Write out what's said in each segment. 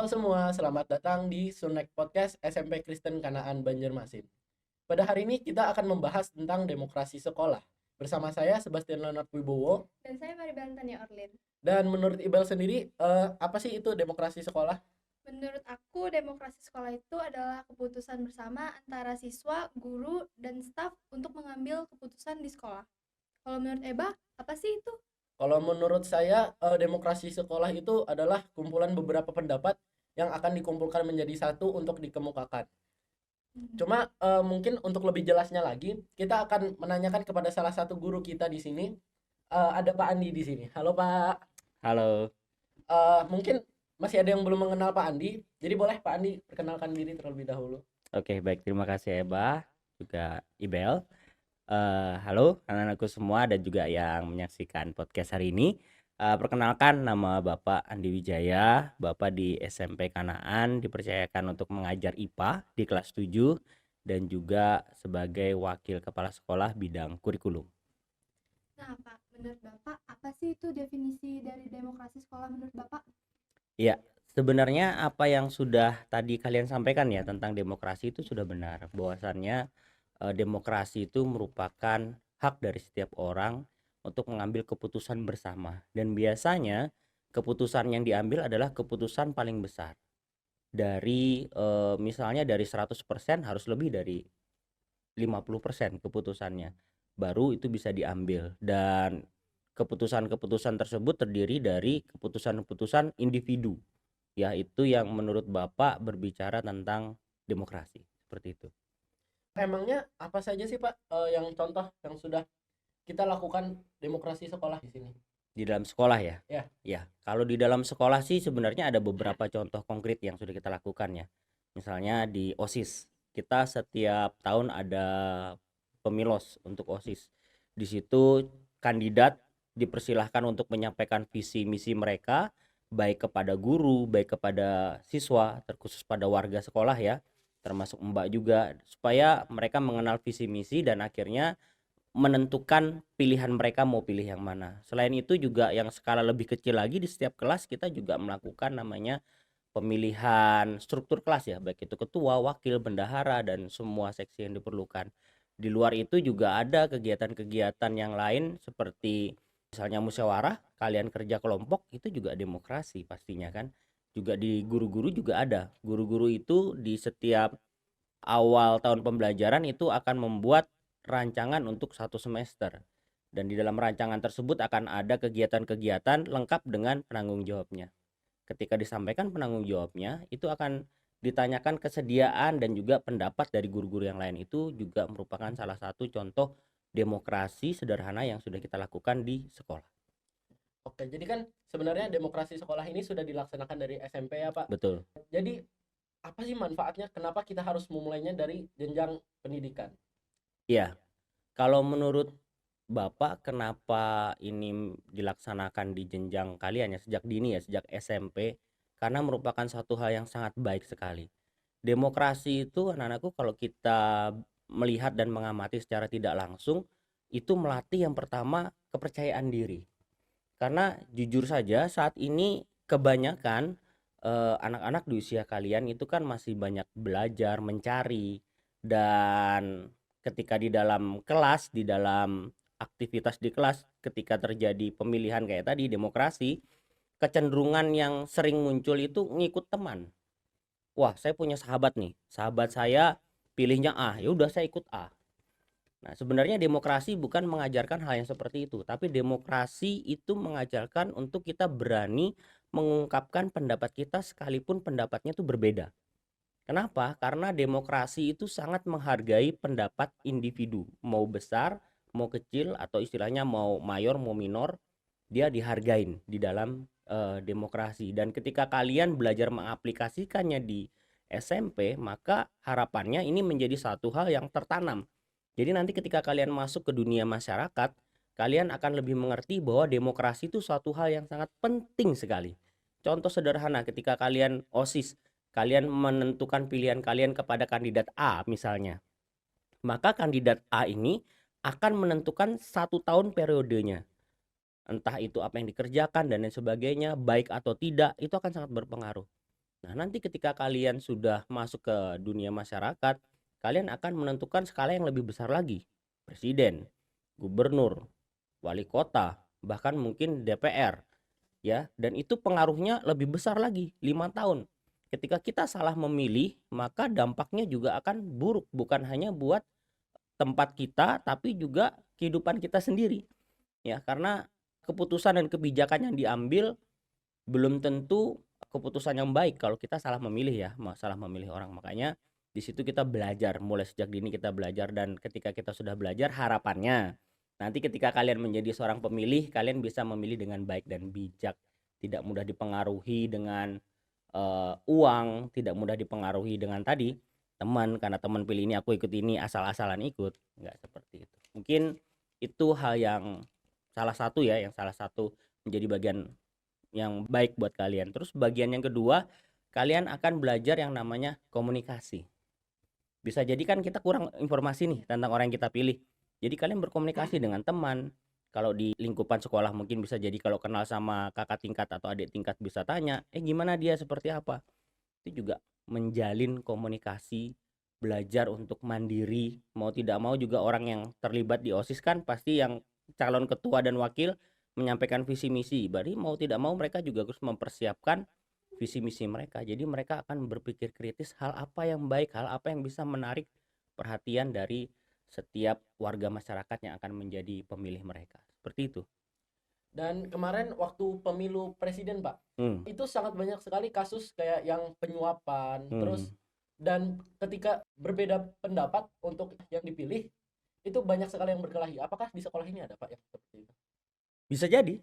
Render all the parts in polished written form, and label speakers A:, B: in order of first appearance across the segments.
A: Halo semua, selamat datang di Sunek Podcast SMP Kristen Kanaan Banjarmasin. Pada hari ini kita akan membahas tentang demokrasi sekolah. Bersama saya Sebastian Leonard Wibowo.
B: Dan saya Maribel Tania Orlin.
A: Dan menurut Ibel sendiri, apa sih itu demokrasi sekolah?
B: Menurut aku, demokrasi sekolah itu adalah keputusan bersama antara siswa, guru, dan staf untuk mengambil keputusan di sekolah. Kalau menurut Eba, apa sih itu?
A: Kalau menurut saya, demokrasi sekolah itu adalah kumpulan beberapa pendapat yang akan dikumpulkan menjadi satu untuk dikemukakan. Cuma mungkin untuk lebih jelasnya lagi, kita akan menanyakan kepada salah satu guru kita di sini. Ada Pak Andi di sini. Halo Pak.
C: Halo.
A: Mungkin masih ada yang belum mengenal Pak Andi. Jadi boleh Pak Andi perkenalkan diri terlebih dahulu.
C: Oke, baik. Terima kasih Eba, juga Ibel. Halo anak-anakku semua dan juga yang menyaksikan podcast hari ini. Perkenalkan, nama Bapak Andi Wijaya. Bapak di SMP Kanaan dipercayakan untuk mengajar IPA di kelas 7 dan juga sebagai wakil kepala sekolah bidang kurikulum.
B: Nah, Pak, menurut Bapak, apa sih itu definisi dari demokrasi sekolah menurut Bapak?
C: Ya, sebenarnya apa yang sudah tadi kalian sampaikan ya tentang demokrasi itu sudah benar. Bahwasannya demokrasi itu merupakan hak dari setiap orang untuk mengambil keputusan bersama. Dan biasanya keputusan yang diambil adalah keputusan paling besar. Dari misalnya dari 100% harus lebih dari 50% keputusannya. Baru itu bisa diambil. Dan keputusan-keputusan tersebut terdiri dari keputusan-keputusan individu. Ya, itu yang menurut Bapak berbicara tentang demokrasi. Seperti itu.
A: Emangnya apa saja sih Pak yang contoh yang sudah kita lakukan demokrasi sekolah di sini?
C: Di dalam sekolah ya?
A: Ya.
C: Ya, kalau di dalam sekolah sih sebenarnya ada beberapa contoh konkret yang sudah kita lakukan ya. Misalnya di OSIS. Kita setiap tahun ada pemilos untuk OSIS. Di situ kandidat dipersilahkan untuk menyampaikan visi misi mereka baik kepada guru, baik kepada siswa, terkhusus pada warga sekolah ya, termasuk Mbak juga, supaya mereka mengenal visi misi dan akhirnya menentukan pilihan mereka mau pilih yang mana. Selain itu juga yang skala lebih kecil lagi di setiap kelas kita juga melakukan namanya pemilihan struktur kelas ya, baik itu ketua, wakil, bendahara dan semua seksi yang diperlukan. Di luar itu juga ada kegiatan-kegiatan yang lain seperti misalnya musyawarah, kalian kerja kelompok, itu juga demokrasi pastinya kan. Juga di guru-guru juga ada. Guru-guru itu di setiap awal tahun pembelajaran itu akan membuat rancangan untuk satu semester. Dan di dalam rancangan tersebut akan ada kegiatan-kegiatan lengkap dengan penanggung jawabnya. Ketika disampaikan penanggung jawabnya, itu akan ditanyakan kesediaan dan juga pendapat dari guru-guru yang lain. Itu juga merupakan salah satu contoh demokrasi sederhana yang sudah kita lakukan di sekolah.
A: Oke, jadi kan sebenarnya demokrasi sekolah ini sudah dilaksanakan dari SMP ya Pak.
C: Betul.
A: Jadi apa sih manfaatnya? Kenapa kita harus memulainya dari jenjang pendidikan?
C: Iya, kalau menurut Bapak kenapa ini dilaksanakan di jenjang kalian ya sejak dini ya, sejak SMP? Karena merupakan satu hal yang sangat baik sekali. Demokrasi itu anak-anakku kalau kita melihat dan mengamati secara tidak langsung itu melatih yang pertama kepercayaan diri. Karena jujur saja saat ini kebanyakan anak-anak di usia kalian itu kan masih banyak belajar, mencari, dan ketika di dalam kelas, di dalam aktivitas di kelas, ketika terjadi pemilihan kayak tadi demokrasi, kecenderungan yang sering muncul itu ngikut teman. Wah, saya punya sahabat nih, sahabat saya pilihnya A, ya udah saya ikut A. Nah, sebenarnya demokrasi bukan mengajarkan hal yang seperti itu, tapi demokrasi itu mengajarkan untuk kita berani mengungkapkan pendapat kita sekalipun pendapatnya itu berbeda. Kenapa? Karena demokrasi itu sangat menghargai pendapat individu, mau besar, mau kecil, atau istilahnya mau mayor, mau minor, dia dihargain di dalam demokrasi. Dan ketika kalian belajar mengaplikasikannya di SMP, maka harapannya ini menjadi satu hal yang tertanam. Jadi nanti ketika kalian masuk ke dunia masyarakat, kalian akan lebih mengerti bahwa demokrasi itu suatu hal yang sangat penting sekali. Contoh sederhana, ketika kalian OSIS, kalian menentukan pilihan kalian kepada kandidat A misalnya, maka kandidat A ini akan menentukan 1 tahun periodenya. Entah itu apa yang dikerjakan dan lain sebagainya, baik atau tidak, itu akan sangat berpengaruh. Nah, nanti ketika kalian sudah masuk ke dunia masyarakat, kalian akan menentukan skala yang lebih besar lagi. Presiden, gubernur, wali kota, bahkan mungkin DPR, ya. Dan itu pengaruhnya lebih besar lagi, 5 tahun. Ketika kita salah memilih, maka dampaknya juga akan buruk, bukan hanya buat tempat kita tapi juga kehidupan kita sendiri, ya. Karena keputusan dan kebijakan yang diambil belum tentu keputusan yang baik kalau kita salah memilih, ya, salah memilih orang. Makanya di situ kita belajar, mulai sejak dini kita belajar, dan ketika kita sudah belajar, harapannya nanti ketika kalian menjadi seorang pemilih, kalian bisa memilih dengan baik dan bijak, tidak mudah dipengaruhi dengan uang, tidak mudah dipengaruhi dengan tadi teman, karena teman pilih ini aku ikut ini, asal-asalan ikut, nggak seperti itu. Mungkin itu hal yang salah satu, ya, yang salah satu menjadi bagian yang baik buat kalian. Terus bagian yang kedua, kalian akan belajar yang namanya komunikasi. Bisa jadi kan kita kurang informasi nih tentang orang yang kita pilih. Jadi kalian berkomunikasi dengan teman. Kalau di lingkupan sekolah mungkin bisa jadi kalau kenal sama kakak tingkat atau adik tingkat bisa tanya, gimana dia, seperti apa. Itu juga menjalin komunikasi, belajar untuk mandiri. Mau tidak mau juga orang yang terlibat di OSIS kan pasti yang calon ketua dan wakil menyampaikan visi misi. Berarti mau tidak mau mereka juga harus mempersiapkan visi misi mereka. Jadi mereka akan berpikir kritis, hal apa yang baik, hal apa yang bisa menarik perhatian dari setiap warga masyarakat yang akan menjadi pemilih mereka. Seperti itu.
A: Dan kemarin waktu pemilu presiden, Pak,
C: Hmm.
A: itu sangat banyak sekali kasus kayak yang penyuapan, terus
C: Hmm.
A: dan ketika berbeda pendapat untuk yang dipilih, itu banyak sekali yang berkelahi. Apakah di sekolah ini ada, Pak, yang seperti itu?
C: Bisa jadi.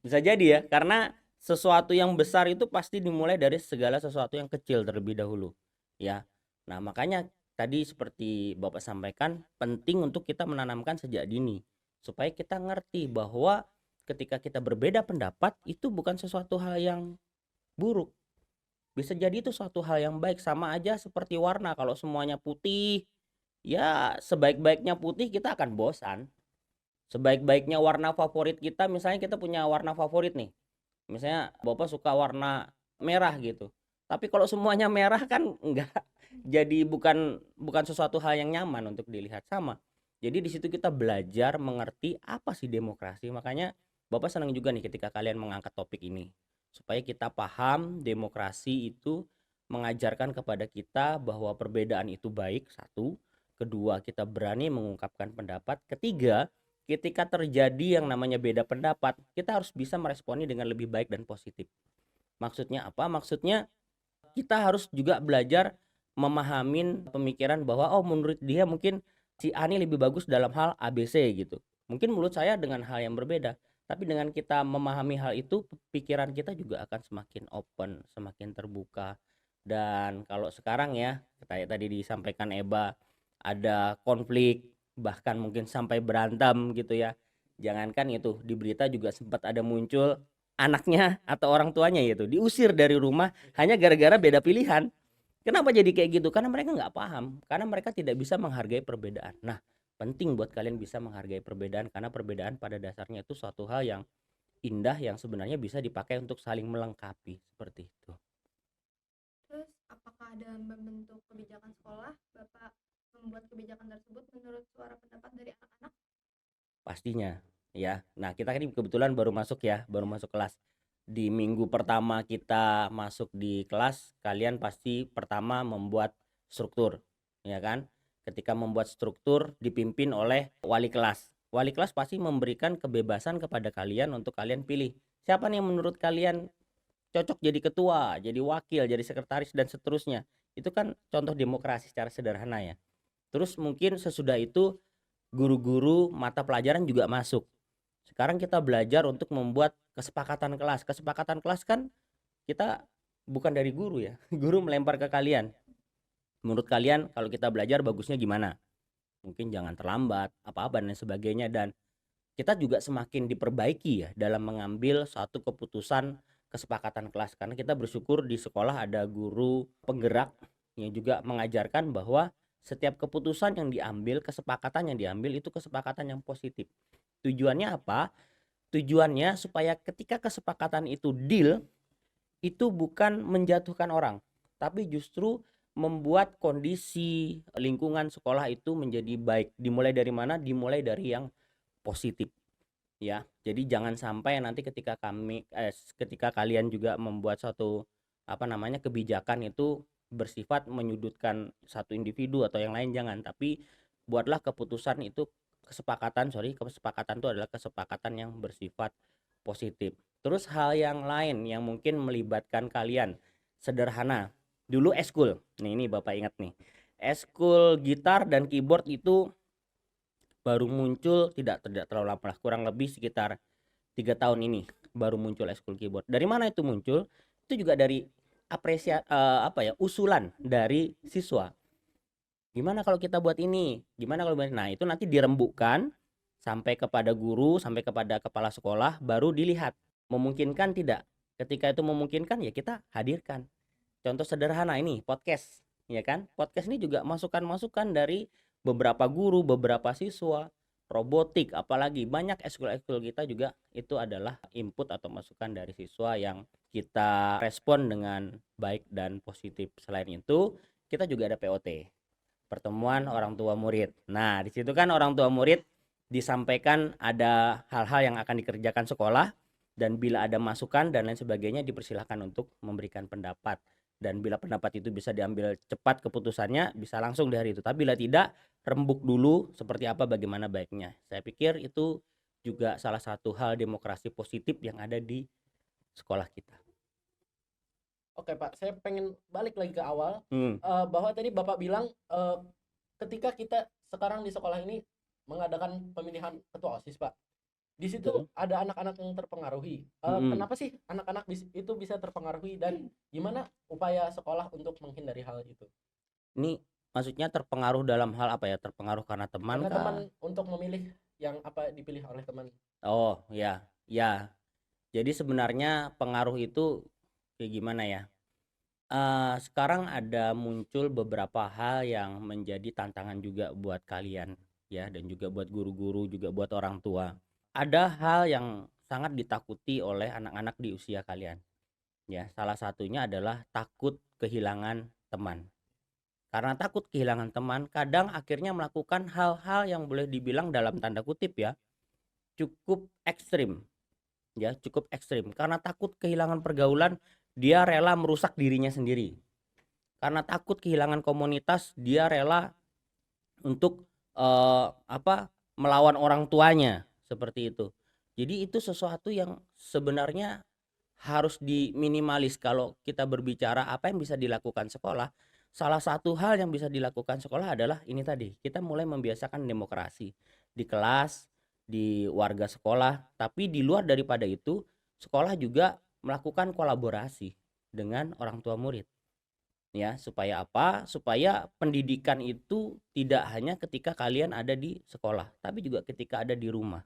C: Bisa jadi, ya, karena sesuatu yang besar itu pasti dimulai dari segala sesuatu yang kecil terlebih dahulu, ya. Nah, makanya tadi seperti Bapak sampaikan, penting untuk kita menanamkan sejak dini supaya kita ngerti bahwa ketika kita berbeda pendapat itu bukan sesuatu hal yang buruk. Bisa jadi itu suatu hal yang baik. Sama aja seperti warna, kalau semuanya putih, ya sebaik-baiknya putih kita akan bosan. Sebaik-baiknya warna favorit kita, misalnya kita punya warna favorit nih. Misalnya Bapak suka warna merah gitu. Tapi kalau semuanya merah kan enggak, jadi bukan bukan sesuatu hal yang nyaman untuk dilihat. Sama. Jadi di situ kita belajar mengerti apa sih demokrasi. Makanya Bapak senang juga nih ketika kalian mengangkat topik ini. Supaya kita paham demokrasi itu mengajarkan kepada kita bahwa perbedaan itu baik, satu. Kedua, kita berani mengungkapkan pendapat. Ketiga, ketika terjadi yang namanya beda pendapat, kita harus bisa meresponi dengan lebih baik dan positif. Maksudnya apa? Maksudnya kita harus juga belajar memahamin pemikiran bahwa menurut dia mungkin si A ini lebih bagus dalam hal ABC gitu. Mungkin menurut saya dengan hal yang berbeda. Tapi dengan kita memahami hal itu, pikiran kita juga akan semakin open, semakin terbuka. Dan kalau sekarang, ya, kayak tadi disampaikan Eba, ada konflik, bahkan mungkin sampai berantem gitu, ya. Jangankan itu, di berita juga sempat ada muncul anaknya atau orang tuanya itu diusir dari rumah hanya gara-gara beda pilihan. Kenapa jadi kayak gitu? Karena mereka nggak paham, karena mereka tidak bisa menghargai perbedaan. Nah, penting buat kalian bisa menghargai perbedaan, karena perbedaan pada dasarnya itu suatu hal yang indah yang sebenarnya bisa dipakai untuk saling melengkapi, seperti itu.
B: Terus apakah dalam membentuk kebijakan sekolah, Bapak membuat kebijakan tersebut menurut suara pendapat dari anak-anak?
C: Pastinya, ya. Nah, kita ini kebetulan baru masuk, ya, baru masuk kelas. Di minggu pertama kita masuk di kelas, kalian pasti pertama membuat struktur, ya kan? Ketika membuat struktur dipimpin oleh wali kelas. Wali kelas pasti memberikan kebebasan kepada kalian untuk kalian pilih. Siapa nih yang menurut kalian cocok jadi ketua, jadi wakil, jadi sekretaris dan seterusnya. Itu kan contoh demokrasi secara sederhana, ya. Terus mungkin sesudah itu guru-guru mata pelajaran juga masuk. Sekarang kita belajar untuk membuat kesepakatan kelas. Kesepakatan kelas kan kita bukan dari guru, ya. Guru melempar ke kalian. Menurut kalian kalau kita belajar bagusnya gimana? Mungkin jangan terlambat, apa-apa dan sebagainya. Dan kita juga semakin diperbaiki, ya, dalam mengambil satu keputusan kesepakatan kelas. Karena kita bersyukur di sekolah ada guru penggerak yang juga mengajarkan bahwa setiap keputusan yang diambil, kesepakatan yang diambil itu kesepakatan yang positif. Tujuannya apa? Tujuannya supaya ketika kesepakatan itu deal, itu bukan menjatuhkan orang, tapi justru membuat kondisi lingkungan sekolah itu menjadi baik. Dimulai dari mana? Dimulai dari yang positif, ya. Jadi jangan sampai nanti ketika kalian juga membuat suatu kebijakan itu bersifat menyudutkan satu individu atau yang lain, jangan. Tapi buatlah keputusan itu kesepakatan itu adalah kesepakatan yang bersifat positif. Terus hal yang lain yang mungkin melibatkan kalian sederhana. Dulu eskul. Nih, ini Bapak ingat nih. Eskul gitar dan keyboard itu baru muncul tidak terlalu lama, kurang lebih sekitar 3 tahun ini baru muncul eskul keyboard. Dari mana itu muncul? Itu juga dari usulan dari siswa. Gimana kalau kita buat ini? Gimana kalau nah itu nanti dirembukkan sampai kepada guru, sampai kepada kepala sekolah, baru dilihat memungkinkan tidak. Ketika itu memungkinkan ya kita hadirkan. Contoh sederhana ini podcast, ya kan? Podcast ini juga masukan-masukan dari beberapa guru, beberapa siswa, robotik, apalagi banyak ekskul-ekskul kita juga itu adalah input atau masukan dari siswa yang kita respon dengan baik dan positif. Selain itu, kita juga ada POT, pertemuan orang tua murid. Nah, di situ kan orang tua murid disampaikan ada hal-hal yang akan dikerjakan sekolah, dan bila ada masukan dan lain sebagainya dipersilahkan untuk memberikan pendapat. Dan bila pendapat itu bisa diambil cepat keputusannya, bisa langsung di hari itu. Tapi bila tidak, rembuk dulu seperti apa bagaimana baiknya. Saya pikir itu juga salah satu hal demokrasi positif yang ada di sekolah kita.
A: Oke Pak, saya pengen balik lagi ke awal,
C: Hmm.
A: bahwa tadi Bapak bilang ketika kita sekarang di sekolah ini mengadakan pemilihan ketua OSIS Pak, di situ
C: Betul.
A: ada anak-anak yang terpengaruhi.
C: Mm-mm.
A: Kenapa sih anak-anak itu bisa terpengaruhi, dan gimana upaya sekolah untuk menghindari hal itu?
C: Ini maksudnya terpengaruh dalam hal apa ya? Terpengaruh karena teman
A: Karena
C: kah?
A: teman untuk memilih yang apa dipilih oleh teman.
C: Oh, ya. Ya. Jadi sebenarnya pengaruh itu kayak gimana ya? Sekarang ada muncul beberapa hal yang menjadi tantangan juga buat kalian ya, dan juga buat guru-guru, juga buat orang tua. Ada hal yang sangat ditakuti oleh anak-anak di usia kalian. Ya, salah satunya adalah takut kehilangan teman. Karena takut kehilangan teman, kadang akhirnya melakukan hal-hal yang boleh dibilang dalam tanda kutip ya, cukup ekstrim. Ya, cukup ekstrim. Karena takut kehilangan pergaulan, dia rela merusak dirinya sendiri. Karena takut kehilangan komunitas, dia rela untuk melawan orang tuanya, seperti itu. Jadi itu sesuatu yang sebenarnya harus diminimalis. Kalau kita berbicara apa yang bisa dilakukan sekolah, salah satu hal yang bisa dilakukan sekolah adalah ini tadi, kita mulai membiasakan demokrasi di kelas, di warga sekolah. Tapi di luar daripada itu, sekolah juga melakukan kolaborasi dengan orang tua murid. Ya, supaya apa? Supaya pendidikan itu tidak hanya ketika kalian ada di sekolah, tapi juga ketika ada di rumah.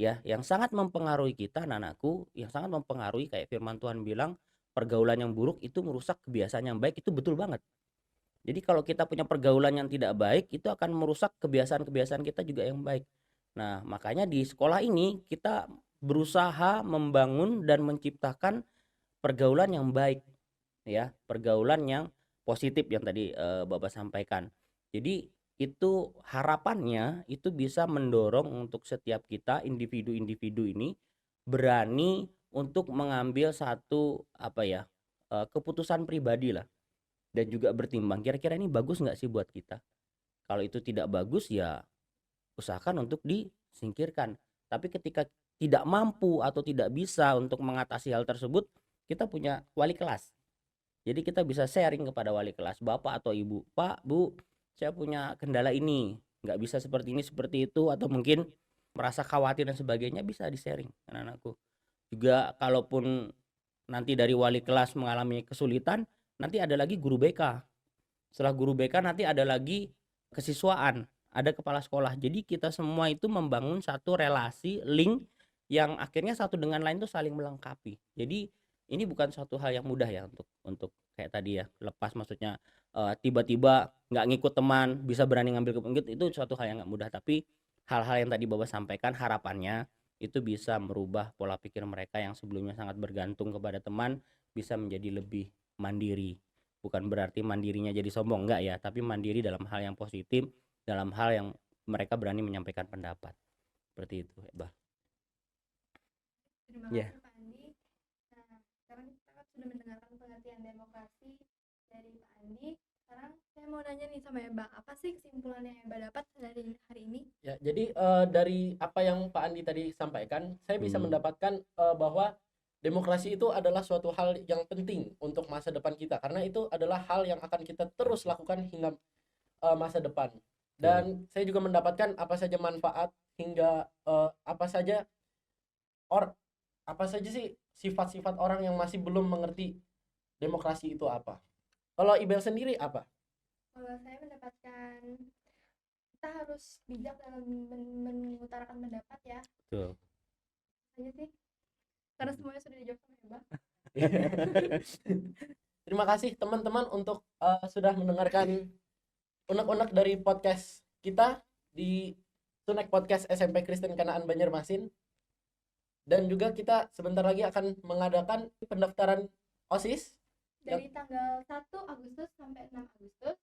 C: Ya, yang sangat mempengaruhi kita anak-anakku, yang sangat mempengaruhi kayak firman Tuhan bilang, pergaulan yang buruk itu merusak kebiasaan yang baik, itu betul banget. Jadi kalau kita punya pergaulan yang tidak baik, itu akan merusak kebiasaan-kebiasaan kita juga yang baik. Nah, makanya di sekolah ini kita berusaha membangun dan menciptakan pergaulan yang baik, ya, pergaulan yang positif yang tadi Bapak sampaikan. Jadi itu harapannya itu bisa mendorong untuk setiap kita individu-individu ini berani untuk mengambil satu keputusan pribadi lah, dan juga bertimbang kira-kira ini bagus nggak sih buat kita. Kalau itu tidak bagus ya usahakan untuk disingkirkan. Tapi ketika tidak mampu atau tidak bisa untuk mengatasi hal tersebut, kita punya wali kelas. Jadi kita bisa sharing kepada wali kelas, bapak atau ibu, Pak, Bu, saya punya kendala ini, nggak bisa seperti ini, seperti itu, atau mungkin merasa khawatir dan sebagainya, bisa di-sharing anak-anakku. Juga kalaupun nanti dari wali kelas mengalami kesulitan, nanti ada lagi guru BK. Setelah guru BK nanti ada lagi kesiswaan, ada kepala sekolah. Jadi kita semua itu membangun satu relasi, link yang akhirnya satu dengan lain itu saling melengkapi. Jadi ini bukan suatu hal yang mudah ya untuk kayak tadi ya, lepas maksudnya tiba-tiba nggak ngikut teman bisa berani ngambil keputusan, itu suatu hal yang nggak mudah. Tapi hal-hal yang tadi Bapak sampaikan, harapannya itu bisa merubah pola pikir mereka yang sebelumnya sangat bergantung kepada teman, bisa menjadi lebih mandiri. Bukan berarti mandirinya jadi sombong, enggak ya, tapi mandiri dalam hal yang positif, dalam hal yang mereka berani menyampaikan pendapat. Seperti itu, Eba.
B: Terima
C: Ya.
B: kasih Pak Andi. Nah, sekarang kita kan sudah mendengarkan pengertian demokrasi dari Pak Andi. Sekarang saya mau nanya nih sama Eba, apa sih kesimpulan yang Eba dapat dari hari ini?
A: Ya, jadi dari apa yang Pak Andi tadi sampaikan, saya bisa
C: Hmm.
A: mendapatkan bahwa demokrasi itu adalah suatu hal yang penting untuk masa depan kita, karena itu adalah hal yang akan kita terus lakukan hingga masa depan. Dan saya juga mendapatkan apa saja manfaat hingga apa saja sih sifat-sifat orang yang masih belum mengerti demokrasi itu apa. Kalau Ibel sendiri apa?
B: Kalau saya mendapatkan kita harus bijak dalam mengutarakan pendapat ya.
C: Betul.
B: Aja sih. Karena semuanya sudah dijawab sama Eba.
A: Terima kasih teman-teman untuk sudah mendengarkan unek-unek dari podcast kita di Tunek Podcast SMP Kristen Kanaan Banjarmasin. Dan juga kita sebentar lagi akan mengadakan pendaftaran OSIS
B: dari tanggal 1 Agustus sampai 6 Agustus.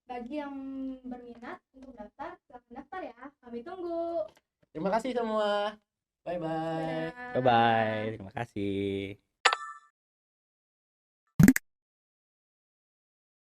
B: Bagi yang berminat untuk daftar, silakan daftar ya. Kami tunggu.
A: Terima kasih semua. Bye bye.
C: Bye bye. Terima kasih.